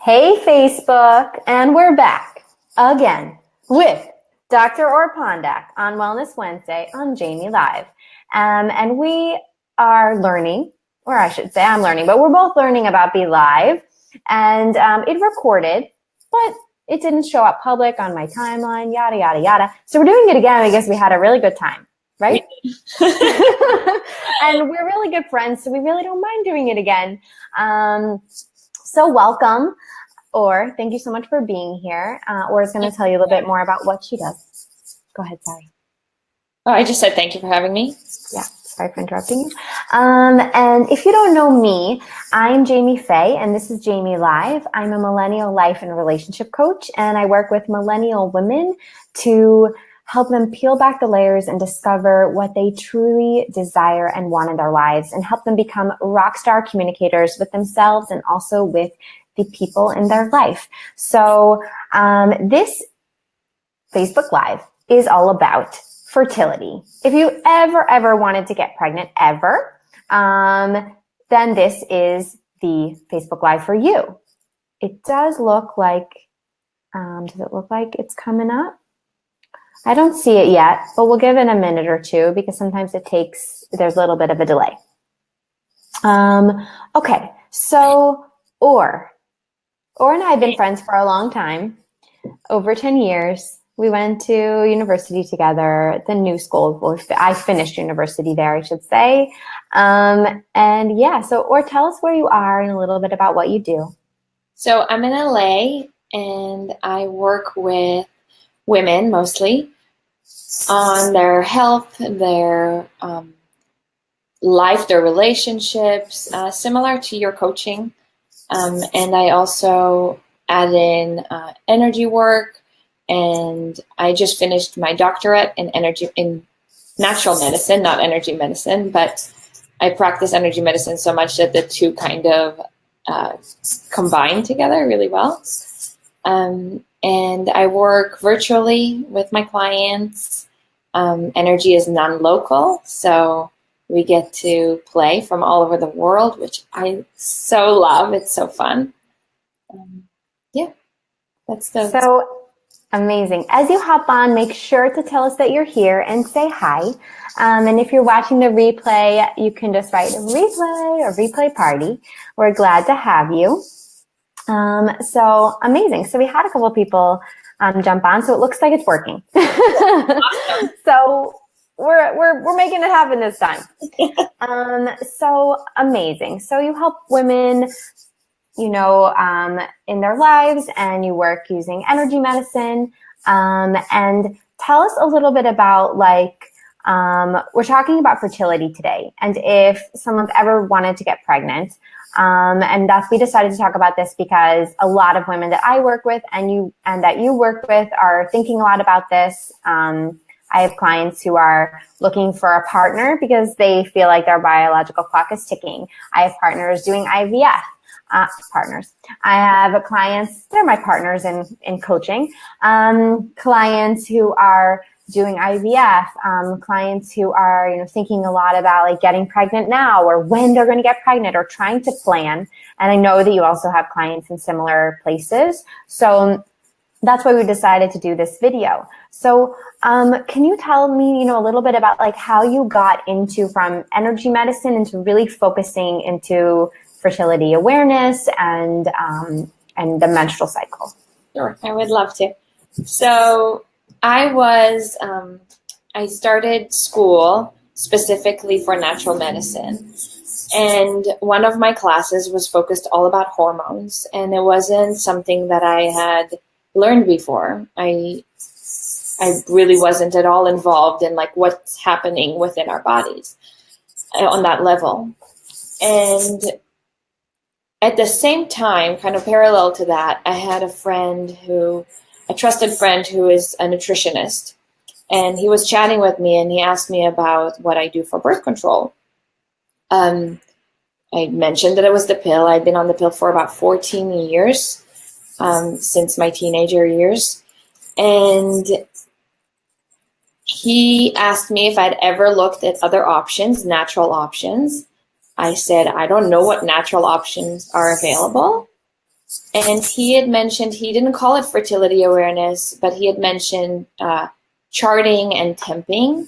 Hey, Facebook, and we're back again with Dr. Or Pondak on Wellness Wednesday on Jamie Live. And we are learning, or I should say I'm learning, but we're both learning about Be Live. And it recorded, but it didn't show up public on my timeline, yada, yada, yada. So we're doing it again because we had a really good time, right? And we're really good friends, so we really don't mind doing it again. So welcome, Or. Thank you so much for being here. Or is going to tell you a little bit more about what she does. Go ahead, sorry. Oh, I just said thank you for having me. Yeah, sorry for interrupting you. And if you don't know me, I'm Jamie Faye, and this is Jamie Live. I'm a millennial life and relationship coach, and I work with millennial women to help them peel back the layers and discover what they truly desire and want in their lives, and help them become rock star communicators with themselves and also with the people in their life. So this Facebook Live is all about fertility. If you ever wanted to get pregnant, then this is the Facebook Live for you. It does look like, does it look like it's coming up? I don't see it yet, but we'll give it a minute or two because sometimes there's a little bit of a delay. Okay, so Or and I have been friends for a long time, over 10 years. We went to university together, the new school. Well, I finished university there, I should say. And yeah, so Or, tell us where you are and a little bit about what you do. So I'm in LA and I work with women mostly on their health, their life, their relationships, similar to your coaching. And I also add in energy work, and I just finished my doctorate in natural medicine, not energy medicine, but I practice energy medicine so much that the two kind of combine together really well. And I work virtually with my clients. Energy is non-local, so we get to play from all over the world, which I so love. It's so fun. Yeah, that's so amazing. As you hop on, make sure to tell us that you're here and say hi. And if you're watching the replay, you can just write replay or replay party. We're glad to have you. So amazing. So we had a couple of people jump on, so it looks like it's working. Awesome. So we're making it happen this time. So amazing. So you help women, in their lives, and you work using energy medicine. And tell us a little bit about, we're talking about fertility today, and if someone's ever wanted to get pregnant. And we decided to talk about this because a lot of women that I work with and that you work with are thinking a lot about this. I have clients who are looking for a partner because they feel like their biological clock is ticking. I have partners doing IVF. Partners. I have clients, they're my partners in coaching, clients who are doing IVF, clients who are, thinking a lot about getting pregnant now, or when they're going to get pregnant, or trying to plan. And I know that you also have clients in similar places. So that's why we decided to do this video. So can you tell me, a little bit about how you got from energy medicine into really focusing into fertility awareness and the menstrual cycle? Sure, I would love to. So I started school specifically for natural medicine. And one of my classes was focused all about hormones, and it wasn't something that I had learned before. I really wasn't at all involved in what's happening within our bodies on that level. And at the same time, kind of parallel to that, I had a trusted friend who is a nutritionist, and he was chatting with me, and he asked me about what I do for birth control. I mentioned that it was the pill. I'd been on the pill for about 14 years, since my teenager years. And he asked me if I'd ever looked at other options, natural options. I said, I don't know what natural options are available. And he had mentioned, he didn't call it fertility awareness, but he had mentioned charting and temping.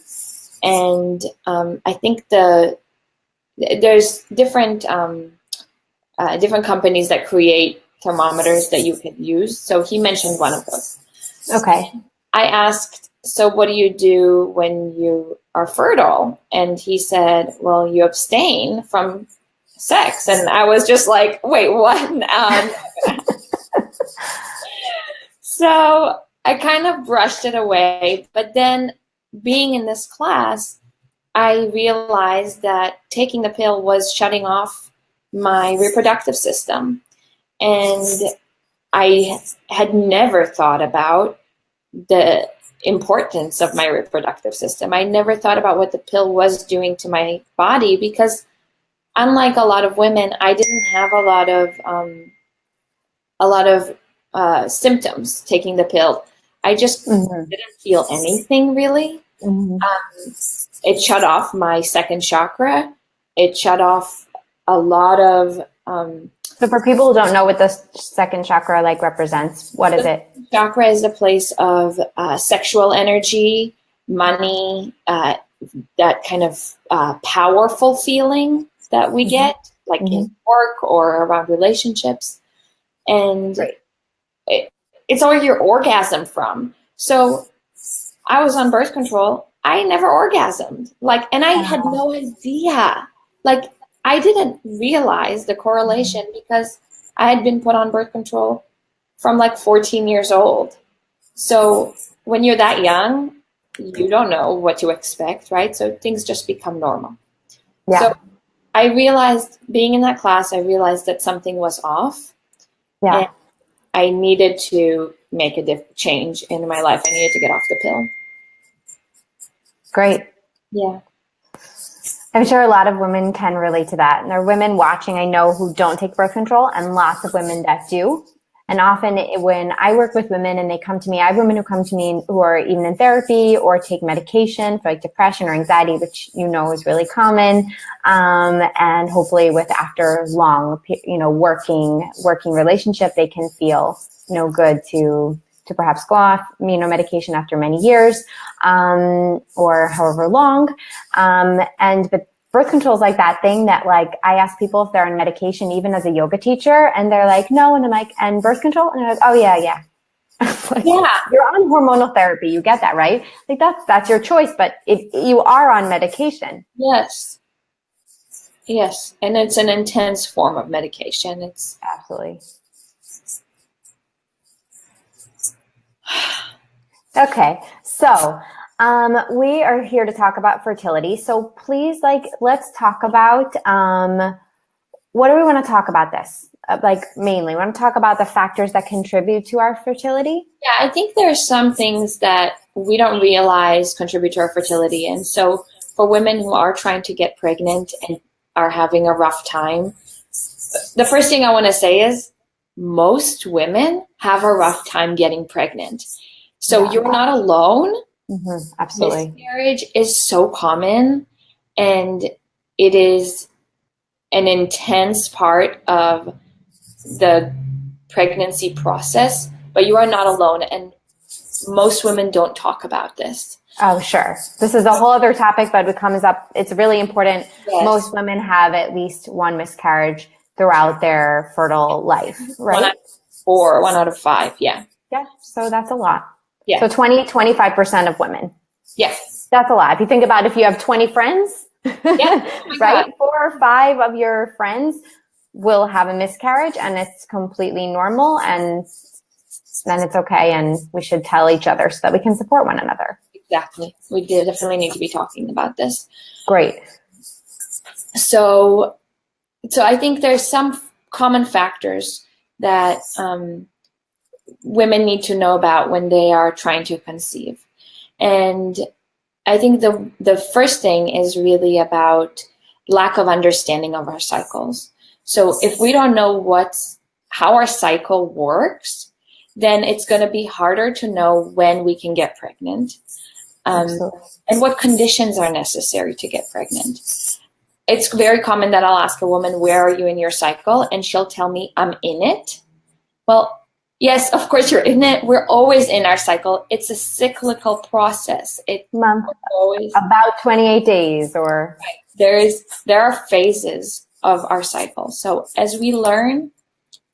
And I think there's different different companies that create thermometers that you can use. So he mentioned one of those. Okay. I asked, so what do you do when you are fertile? And he said, well, you abstain from sex. And I was just like, wait, what? So I kind of brushed it away. But then being in this class, I realized that taking the pill was shutting off my reproductive system. And I had never thought about the importance of my reproductive system. I never thought about what the pill was doing to my body, because unlike a lot of women, I didn't have a lot of symptoms taking the pill. I just didn't feel anything really. It shut off my second chakra. It shut off a lot of So for people who don't know what the second chakra like represents, what is it? Chakra is a place of sexual energy, money, that kind of powerful feeling that we get, like in work or around relationships. And it's all your orgasm from. So I was on birth control. I never orgasmed. And I had no idea. I didn't realize the correlation because I had been put on birth control from 14 years old. So when you're that young, you don't know what to expect, right? So things just become normal. Yeah. So I realized, being in that class, I realized that something was off. Yeah. And I needed to make a change in my life. I needed to get off the pill. Great. Yeah. I'm sure a lot of women can relate to that. And there are women watching, I know, who don't take birth control, and lots of women that do. And often when I work with women and they come to me, I have women who come to me who are even in therapy or take medication for depression or anxiety, which is really common. And hopefully after long, working relationship, they can feel, good to perhaps go off, medication after many years, or however long. But birth control is that thing that I ask people if they're on medication, even as a yoga teacher, and they're like, no. And I'm like, and birth control? And they're like, oh yeah. Yeah. You're on hormonal therapy. You get that, right? That's your choice, but you are on medication. Yes. Yes. And it's an intense form of medication. It's absolutely. Okay. So, we are here to talk about fertility. So please, let's talk about, what do we want to talk about this? Mainly, we want to talk about the factors that contribute to our fertility. Yeah, I think there are some things that we don't realize contribute to our fertility. And so for women who are trying to get pregnant and are having a rough time, the first thing I want to say is most women have a rough time getting pregnant. So you're not alone. Absolutely. Miscarriage is so common, and it is an intense part of the pregnancy process, but you are not alone. And most women don't talk about this. Oh, sure. This is a whole other topic, but it comes up. It's really important. Yes. Most women have at least one miscarriage throughout their fertile life, right? 1 out of 5. Yeah. Yeah. So that's a lot. Yeah. So 25% of women. Yes. That's a lot. If you think about if you have 20 friends, right? 4 or 5 of your friends will have a miscarriage, and it's completely normal, and then it's okay. And we should tell each other so that we can support one another. Exactly. We definitely need to be talking about this. Great. So I think there's some common factors that women need to know about when they are trying to conceive. And I think the first thing is really about lack of understanding of our cycles. So if we don't know how our cycle works, then it's going to be harder to know when we can get pregnant, and what conditions are necessary to get pregnant. It's very common that I'll ask a woman, where are you in your cycle? And she'll tell me, I'm in it. Well, yes, of course you're in it. We're always in our cycle. It's a cyclical process. Month, always about 28 days or... There are phases of our cycle. So as we learn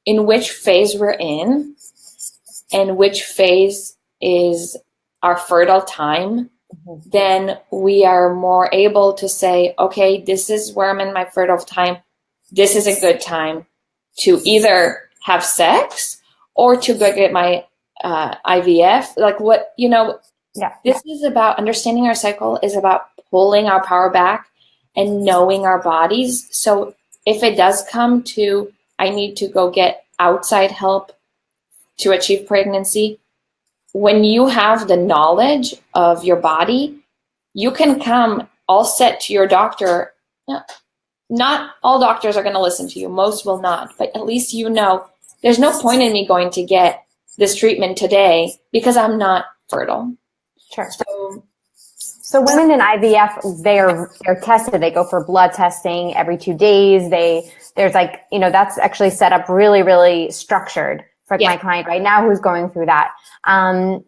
in which phase we're in and which phase is our fertile time, then we are more able to say, okay, this is where I'm in my fertile time. This is a good time to either have sex or to go get my IVF. Like what, this is about understanding our cycle, is about pulling our power back and knowing our bodies. So if it does come to, I need to go get outside help to achieve pregnancy, when you have the knowledge of your body, you can come all set to your doctor. Not all doctors are going to listen to you. Most will not. But at least there's no point in me going to get this treatment today because I'm not fertile. Sure. So women in IVF, they're tested. They go for blood testing every 2 days. There's that's actually set up really, really structured for my client right now who's going through that.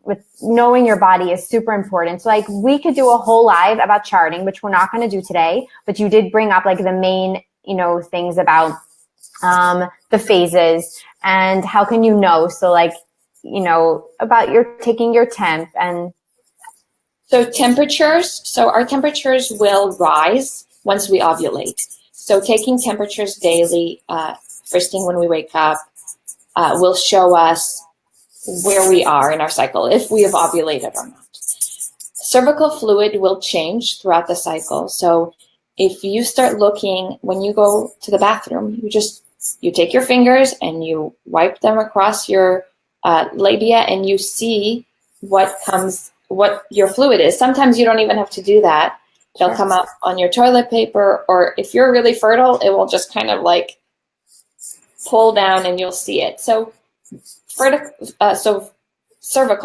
With knowing your body is super important. So we could do a whole live about charting, which we're not going to do today, but you did bring up the main, things about, the phases and how can you know? So about taking your temp and. So temperatures, our temperatures will rise once we ovulate. So taking temperatures daily, first thing when we wake up, will show us where we are in our cycle, if we have ovulated or not. Cervical fluid will change throughout the cycle. So if you start looking, when you go to the bathroom, you take your fingers and you wipe them across your labia and you see what your fluid is. Sometimes you don't even have to do that. They'll come out on your toilet paper, or if you're really fertile, it will just kind of pull down and you'll see it. So cervical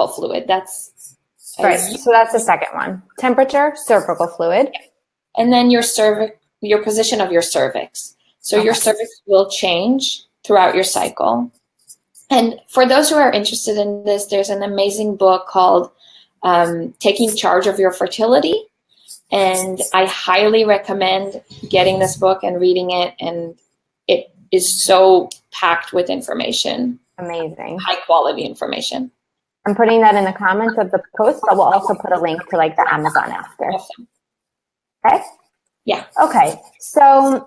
fluid, that's right. So that's the second one. Temperature, cervical fluid. And then your position of your cervix. So your cervix will change throughout your cycle. And for those who are interested in this, there's an amazing book called Taking Charge of Your Fertility. And I highly recommend getting this book and reading it. And it is so packed with information. Amazing. High quality information. I'm putting that in the comments of the post, but we'll also put a link to the Amazon after. Awesome. Okay? Yeah. Okay. So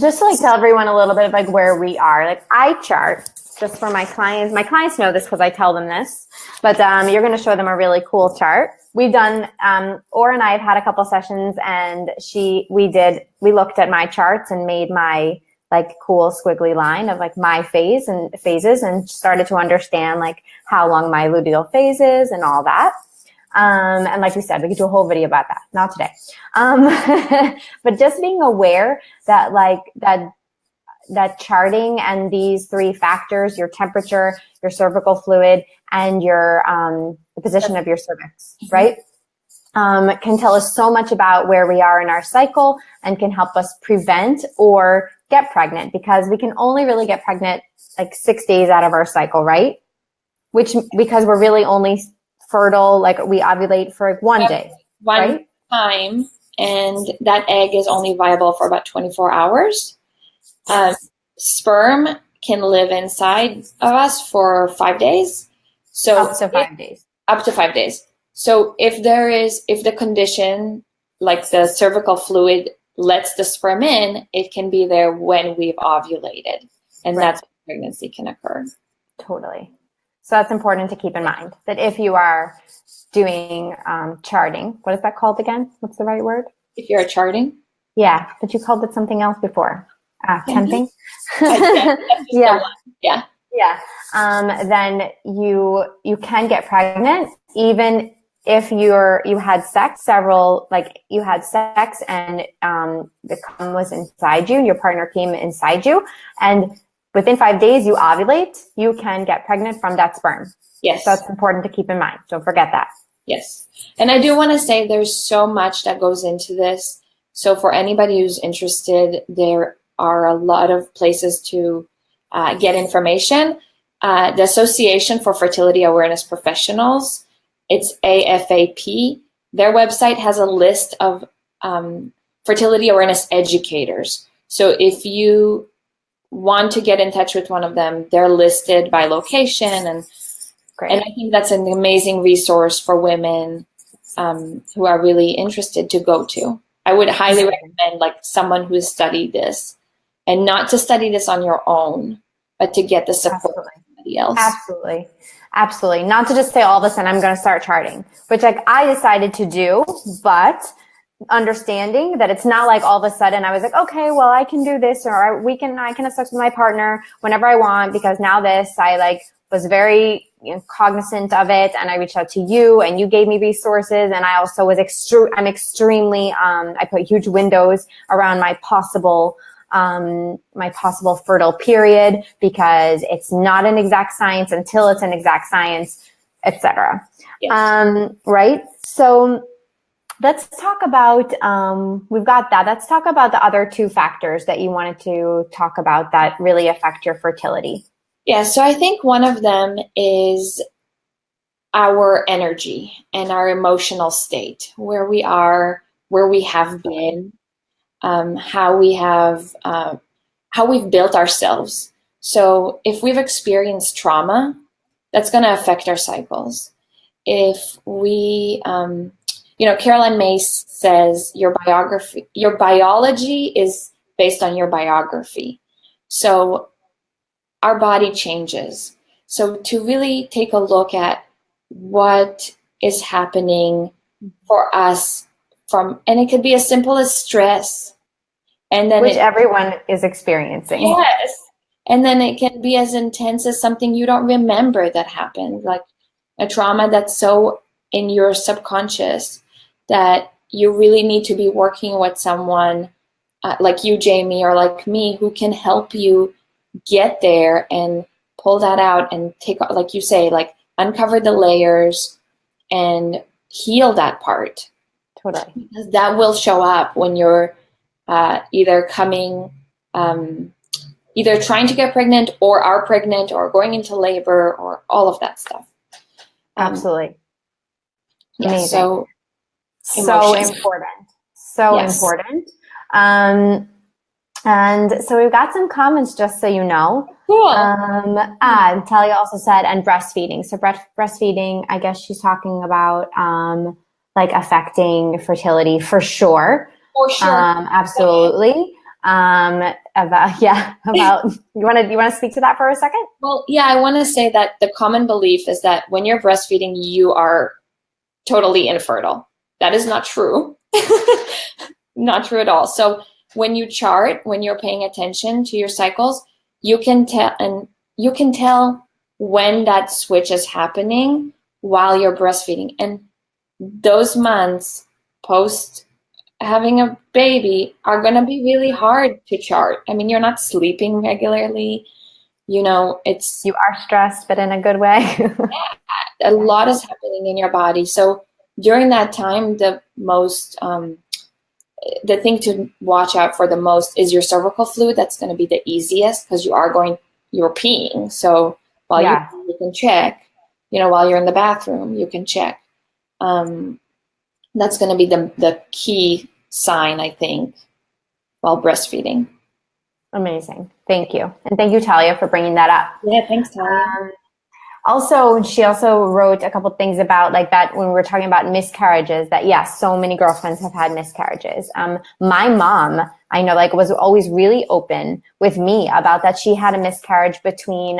just to tell everyone a little bit of where we are, I chart just for my clients. My clients know this because I tell them this, but you're going to show them a really cool chart. We've done, Or and I have had a couple sessions and we looked at my charts and made my cool squiggly line of my phases and started to understand how long my luteal phase is and all that. And like we said, we could do a whole video about that. Not today. But just being aware that that charting and these three factors, your temperature, your cervical fluid, and your the position of your cervix, right? Can tell us so much about where we are in our cycle and can help us prevent or get pregnant, because we can only really get pregnant 6 days out of our cycle, right? Because we're really only fertile, we ovulate for 1 day, one time, and that egg is only viable for about 24 hours. Sperm can live inside of us for 5 days. So up to 5 days. Up to 5 days. So if the condition, the cervical fluid, lets the sperm in, it can be there when we've ovulated. And that's when pregnancy can occur. Totally. So that's important to keep in mind, that if you are doing charting, what is that called again? What's the right word? If you're charting? Yeah, but you called it something else before. Temping? Yeah. Yeah. Yeah. Then you can get pregnant even if you had sex and the cum was inside you, your partner came inside you, and within 5 days you ovulate, you can get pregnant from that sperm. Yes. So that's important to keep in mind. Don't forget that. Yes. And I do want to say there's so much that goes into this. So for anybody who's interested, there are a lot of places to get information. the Association for Fertility Awareness Professionals. It's AFAP. Their website has a list of fertility awareness educators. So if you want to get in touch with one of them, they're listed by location, and Great. And I think that's an amazing resource for women who are really interested to go to. I would highly recommend like someone who's studied this, and not to study this on your own, but to get the support from somebody else. Absolutely. Absolutely. Not to just say all of a sudden I'm going to start charting, which like I decided to do, but understanding that it's not like all of a sudden I was like, okay, well, I can do this, or I can have sex with my partner whenever I want, because now this, I like was very cognizant of it, and I reached out to you and you gave me resources. And I also was I'm extremely, I put huge windows around my possible fertile period, because it's not an exact science until it's an exact science, etc. Yes. Right. So let's talk about, we've got that. Let's talk about the other two factors that you wanted to talk about that really affect your fertility. Yeah, so I think one of them is our energy and our emotional state, where we are, where we have been, how we've built ourselves. So if we've experienced trauma, that's going to affect our cycles. If we, Caroline Myss says your biology is based on your biography. So our body changes. So to really take a look at what is happening for us and it could be as simple as stress. And then which everyone is experiencing. Yes. And then it can be as intense as something you don't remember that happened, like a trauma that's so in your subconscious that you really need to be working with someone like you, Jamie, or like me, who can help you get there and pull that out and take, like you say, like uncover the layers and heal that part. Totally. Because that will show up when you're either trying to get pregnant or are pregnant or going into labor or all of that stuff. Absolutely. Yeah, amazing. so important. So yes. important. And so we've got some comments, just so you know. Cool. Talia also said, and breastfeeding. So breastfeeding, I guess she's talking about like affecting fertility for sure. For sure. Absolutely. About you want to speak to that for a second? Well, yeah, I want to say that the common belief is that when you're breastfeeding, you are totally infertile. That is not true. Not true at all. So when you chart, when you're paying attention to your cycles, you can tell when that switch is happening while you're breastfeeding. And those months post having a baby are going to be really hard to chart. I mean, you're not sleeping regularly. You are stressed, but in a good way. A lot is happening in your body. So during that time, the thing to watch out for the most is your cervical fluid. That's going to be the easiest because you're peeing. So while you can check, while you're in the bathroom, you can check. That's going to be the key sign, I think, while breastfeeding. Amazing. Thank you. And thank you, Talia, for bringing that up. Yeah, thanks, Talia. She also wrote a couple things about like that when we were talking about miscarriages, that yes, so many girlfriends have had miscarriages. My mom, I know, like was always really open with me about that. She had a miscarriage between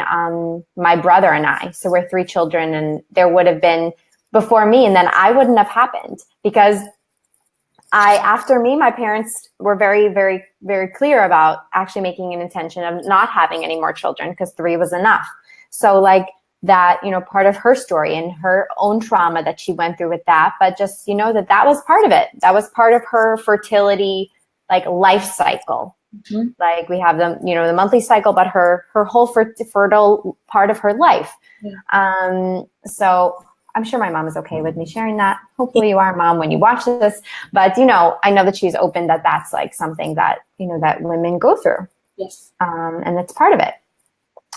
my brother and I. So we're 3 children, and there would have been before me, and then I wouldn't have happened because after me, my parents were very, very, very clear about actually making an intention of not having any more children because 3 was enough. So like that, part of her story and her own trauma that she went through with that, but just, that was part of it. That was part of her fertility, like life cycle. Mm-hmm. Like we have the monthly cycle, but her whole fertile part of her life. Yeah. So I'm sure my mom is okay with me sharing that. Hopefully you are, Mom, when you watch this. But, I know that she's open that that's like something that, that women go through. Yes. And that's part of it.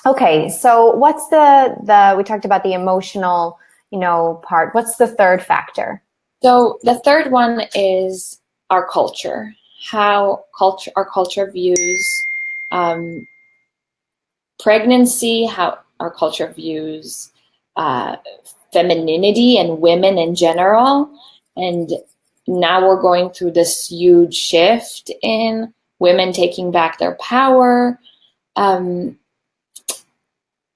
Okay, so what's the we talked about the emotional, part. What's the third factor? So the third one is our culture, how our culture views um, pregnancy, how our culture views uh, femininity and women in general. And now we're going through this huge shift in women taking back their power. Um,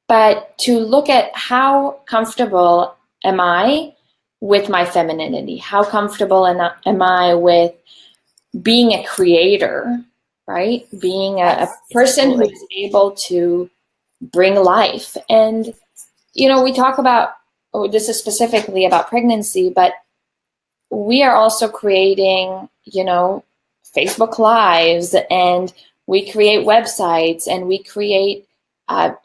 but to look at how comfortable am I with my femininity? How comfortable am I with being a creator, right? Being a person who is able to bring life. And, we talk about, this is specifically about pregnancy, but we are also creating, Facebook Lives, and we create websites, and we create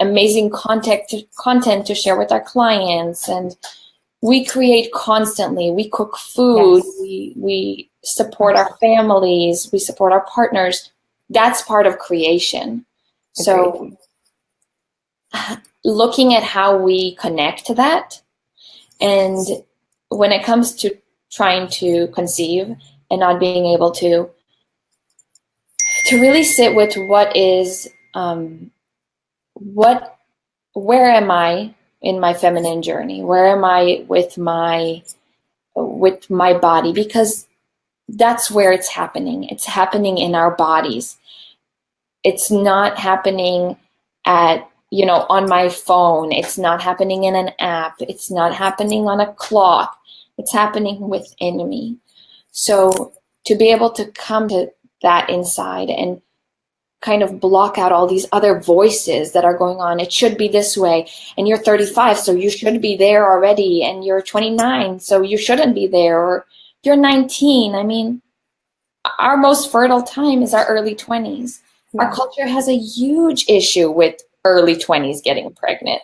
amazing content to share with our clients. And we create constantly. We cook food. Yes. We support our families. We support our partners. That's part of creation. So looking at how we connect to that, and when it comes to trying to conceive and not being able to really sit with what is where am I in my feminine journey? Where am I with my body? Because that's where it's happening. It's happening in our bodies. It's not happening on my phone. It's not happening in an app. It's not happening on a clock. It's happening within me. So to be able to come to that inside and kind of block out all these other voices that are going on. It should be this way. And you're 35, so you should be there already. And you're 29, so you shouldn't be there. Or you're 19. I mean, our most fertile time is our early 20s. Yeah. Our culture has a huge issue with early 20s getting pregnant.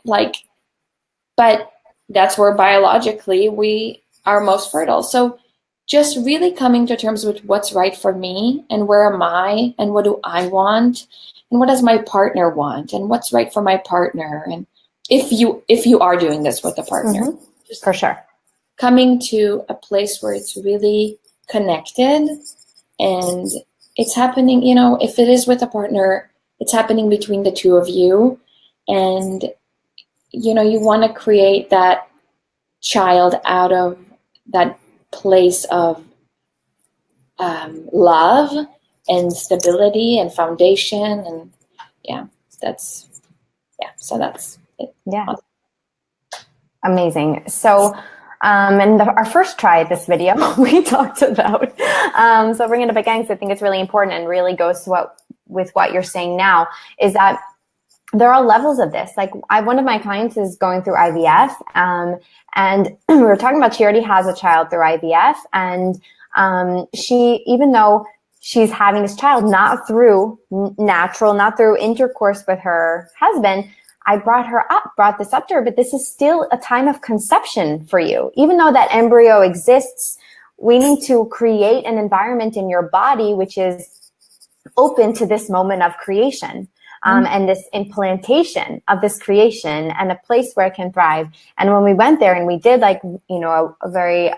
But that's where biologically we are most fertile. So just really coming to terms with what's right for me, and where am I, and what do I want, and what does my partner want, and what's right for my partner. And if you are doing this with a partner, for sure, coming to a place where it's really connected, and it's happening, if it is with a partner, it's happening between the two of you. And you want to create that child out of that place of love and stability and foundation. And so that's it. Yeah. Amazing. So in our first try at this video, we talked about, so bringing it up again, because I think it's really important and really goes to with what you're saying now, is that there are levels of this. Like one of my clients is going through IVF, and we were talking about, she already has a child through IVF, and she, even though she's having this child not through natural, not through intercourse with her husband, I brought this up to her, but this is still a time of conception for you. Even though that embryo exists, we need to create an environment in your body which is open to this moment of creation. And this implantation of this creation, and a place where it can thrive. And when we went there and we did a very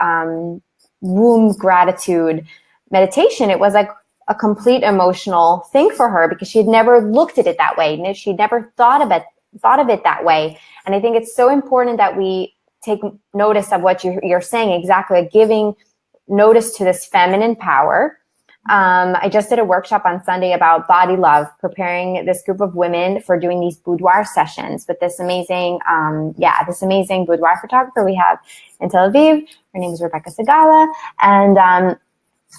womb gratitude meditation, it was like a complete emotional thing for her, because she had never looked at it that way. She'd never thought of it that way. And I think it's so important that we take notice of what you're saying, exactly, like giving notice to this feminine power. I just did a workshop on Sunday about body love, preparing this group of women for doing these boudoir sessions with this amazing, boudoir photographer we have in Tel Aviv. Her name is Rebecca Segala. And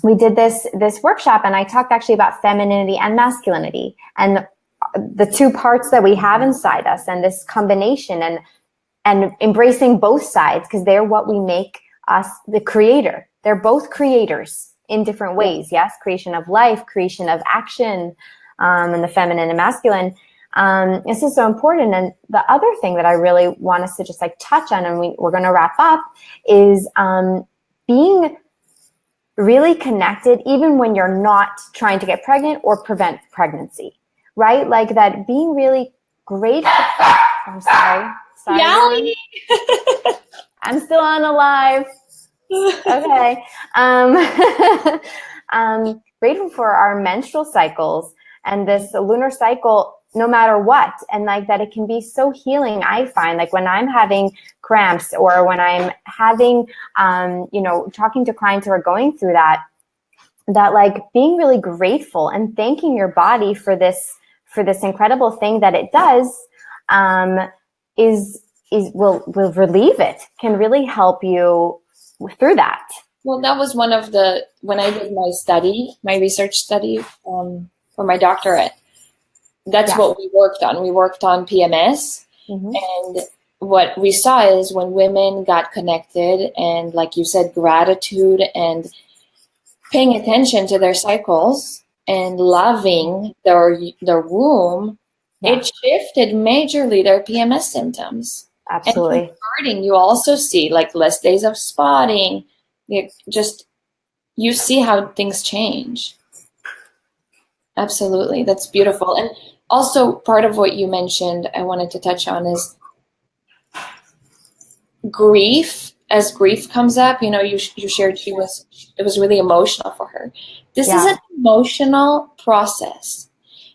we did this workshop, and I talked actually about femininity and masculinity, and the two parts that we have inside us, and this combination, and embracing both sides, because they're what we make us the creator. They're both creators in different ways. Yes, creation of life, creation of action, and the feminine and masculine. This is so important. And the other thing that I really want us to just touch on, and we're going to wrap up, is being really connected, even when you're not trying to get pregnant or prevent pregnancy, right? Like that, being really grateful. I'm sorry. Sorry, Yali. I'm still on alive. Okay. Grateful for our menstrual cycles and this lunar cycle, no matter what. And like that, it can be so healing. I find like when I'm having cramps or when I'm having, talking to clients who are going through that like being really grateful and thanking your body for this incredible thing that it does, will relieve it, can really help you through that. Well, that was one of when I did my research study for my doctorate, that's what we worked on. We worked on PMS. Mm-hmm. And what we saw is when women got connected and, like you said, gratitude and paying attention to their cycles and loving their womb, it shifted majorly their PMS symptoms. Absolutely. And starting, you also see like less days of spotting. You see how things change. Absolutely. That's beautiful. And also part of what you mentioned I wanted to touch on is grief. As grief comes up, you shared it was really emotional for her. This is an emotional process.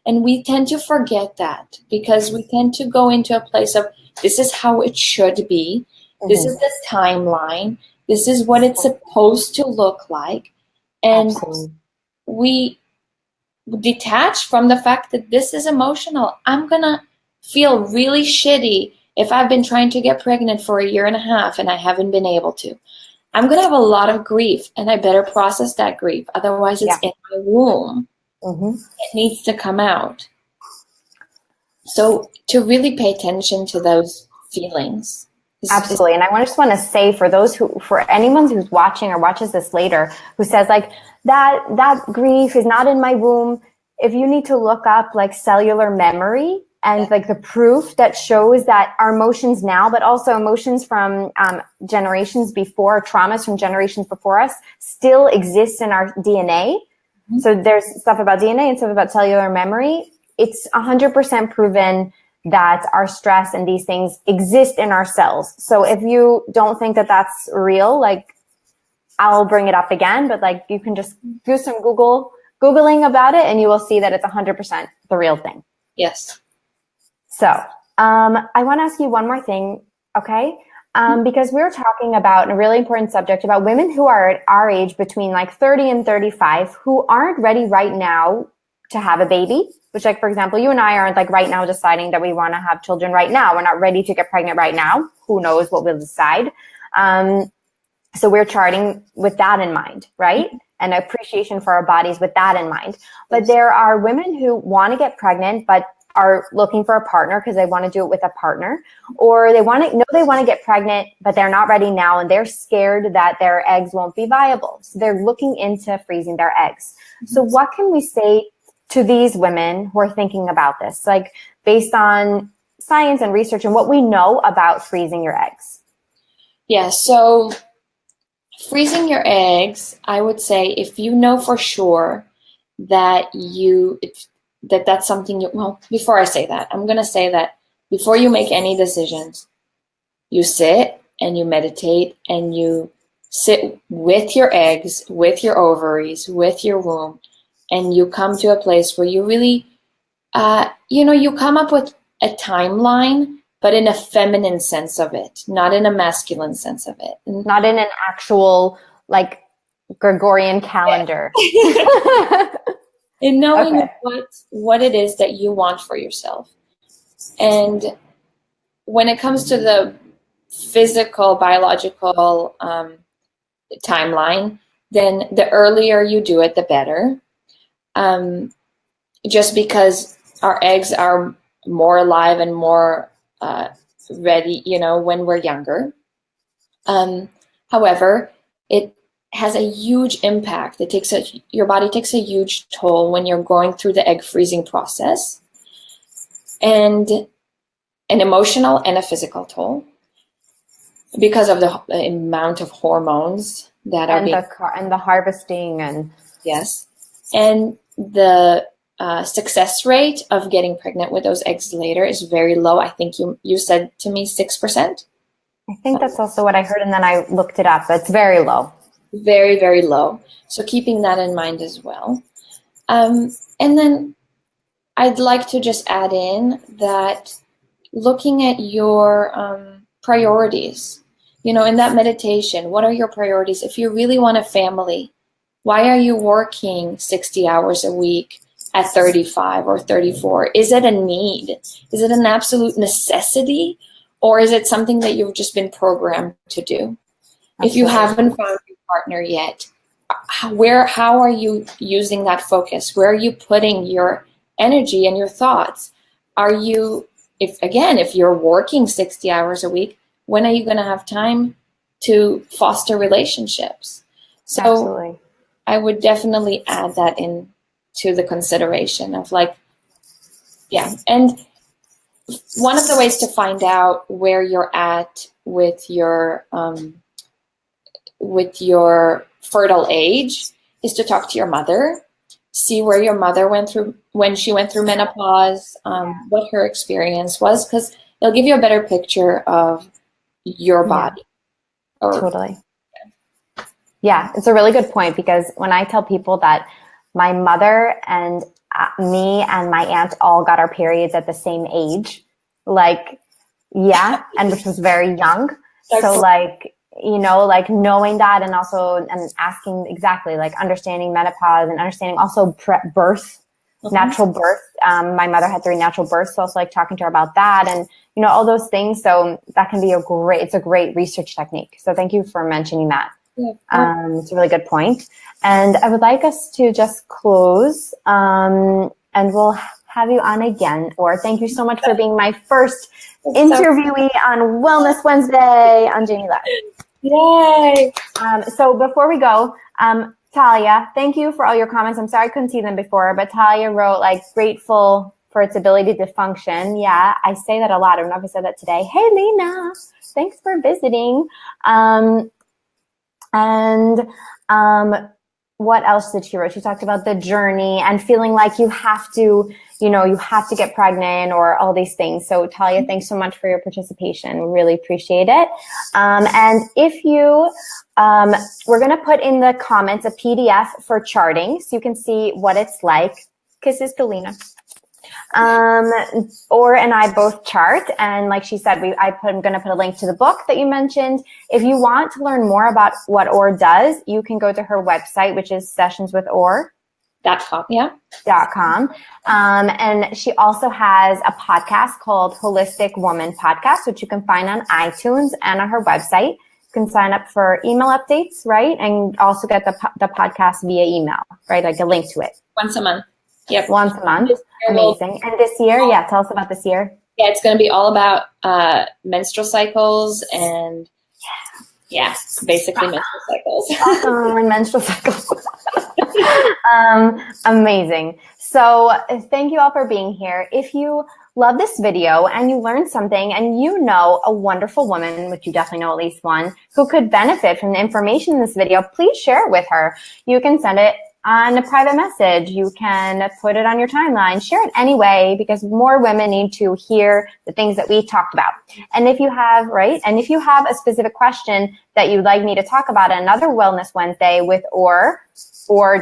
And we tend to forget that because we tend to go into a place of this is how it should be. Mm-hmm. This is the timeline. This is what it's supposed to look like. And we detach from the fact that this is emotional. I'm going to feel really shitty if I've been trying to get pregnant for 1.5 years and I haven't been able to. I'm going to have a lot of grief and I better process that grief. Otherwise, it's in my womb. Mm-hmm. It needs to come out. So to really pay attention to those feelings. Absolutely. And I just want to say for anyone who's watching or watches this later, who says like that grief is not in my womb. If you need to look up like cellular memory and like the proof that shows that our emotions now, but also emotions from generations before, traumas from generations before us still exist in our DNA. Mm-hmm. So there's stuff about DNA and stuff about cellular memory. It's 100% proven that our stress and these things exist in our cells. So if you don't think that that's real, like I'll bring it up again, but like you can just do some Googling about it and you will see that it's 100% the real thing. Yes. So I want to ask you one more thing, okay? Because we were talking about a really important subject about women who are at our age between like 30 and 35 who aren't ready right now to have a baby, which like, for example, you and I aren't like right now deciding that we want to have children right now. We're not ready to get pregnant right now. Who knows what we'll decide. So we're charting with that in mind, right? And appreciation for our bodies with that in mind. But there are women who want to get pregnant, but are looking for a partner because they want to do it with a partner, or they want to get pregnant, but they're not ready now and they're scared that their eggs won't be viable. So they're looking into freezing their eggs. Mm-hmm. So what can we say to these women who are thinking about this, like based on science and research and what we know about freezing your eggs? Yeah, so freezing your eggs, I would say if you know for sure that that's something before I say that, I'm going to say that before you make any decisions, you sit and you meditate and you sit with your eggs, with your ovaries, with your womb, and you come to a place where you really, you come up with a timeline, but in a feminine sense of it, not in a masculine sense of it. Not in an actual, like, Gregorian calendar. In knowing what it is that you want for yourself. And when it comes to the physical, biological timeline, then the earlier you do it, the better. Just because our eggs are more alive and more ready, when we're younger. However, it has a huge impact. Your body takes a huge toll when you're going through the egg freezing process, and an emotional and a physical toll because of the amount of hormones that are and the harvesting and yes, and the success rate of getting pregnant with those eggs later is very low. I think you said to me 6%. I think that's also what I heard, and then I looked it up. It's very low. Very, very low. So keeping that in mind as well. And then I'd like to just add in that looking at your priorities, you know, in that meditation, what are your priorities? If you really want a family, why are you working 60 hours a week at 35 or 34? Is it a need? Is it an absolute necessity? Or is it something that you've just been programmed to do? Absolutely. If you haven't found your partner yet, how are you using that focus? Where are you putting your energy and your thoughts? Are you, if you're working 60 hours a week, when are you going to have time to foster relationships? So absolutely. I would definitely add that in to the consideration of like, yeah. And one of the ways to find out where you're at with your fertile age is to talk to your mother, see where your mother went through when she went through menopause, what her experience was, because it'll give you a better picture of your body. Totally. Yeah, it's a really good point, because when I tell people that my mother and me and my aunt all got our periods at the same age, like, yeah, and which was very young. So like, you know, like knowing that, and also and asking exactly, like understanding menopause and understanding also birth, natural birth. My mother had 3 natural births, so also like talking to her about that, and you know, all those things. So that can be it's a great research technique. So thank you for mentioning that. Yeah. It's a really good point. And I would like us to just close, and we'll have you on again. Or thank you so much for being my first interviewee on Wellness Wednesday on Jamie Live. Yay! So before we go, Talia, thank you for all your comments. I'm sorry I couldn't see them before, but Talia wrote like grateful for its ability to function. Yeah, I say that a lot. I don't know if I said that today. Hey, Lena, thanks for visiting. What else did she write? She talked about the journey and feeling like you have to, you know, you have to get pregnant or all these things. So Talia, thanks so much for your participation. We really appreciate it. And if you, we're going to put in the comments a PDF for charting so you can see what it's like. Kisses to Lena. Or and I both chart, and like she said, I'm going to put a link to the book that you mentioned. If you want to learn more about what OR does, you can go to her website, which is sessionswithor.com. Yeah. .com. And she also has a podcast called Holistic Woman Podcast, which you can find on iTunes and on her website. You can sign up for email updates, right? And also get the podcast via email, right? Like a link to it. Once a month. Yep. Once a month. Amazing. And this year, yeah, tell us about this year. Yeah, it's going to be all about menstrual cycles and, yeah, basically menstrual cycles. Awesome, menstrual cycles. Amazing. So thank you all for being here. If you love this video and you learned something and you know a wonderful woman, which you definitely know at least one, who could benefit from the information in this video, please share it with her. You can send it on a private message. You can put it on your timeline, share it anyway, because more women need to hear the things that we talked about. And if you have, and if you have a specific question that you'd like me to talk about on another Wellness Wednesday with or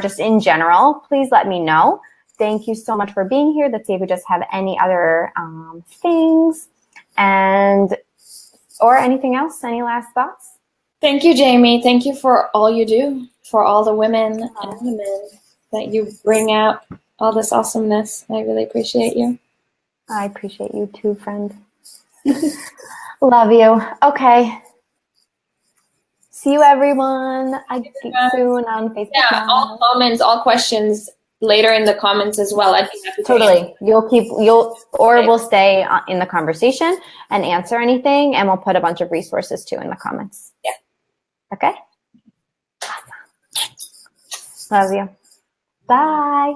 just in general, please let me know. Thank you so much for being here. Let's see if we just have any other things or anything else. Any last thoughts? Thank you, Jamie. Thank you for all you do, for all the women and the men that you bring out all this awesomeness. I really appreciate you. I appreciate you too, friend. Love you. Okay. See you, everyone. Soon on Facebook. Yeah, all comments, all questions later in the comments as well. I'd be happy to totally. We'll stay in the conversation and answer anything, and we'll put a bunch of resources too in the comments. Yeah. Okay. Awesome. Love you. Bye.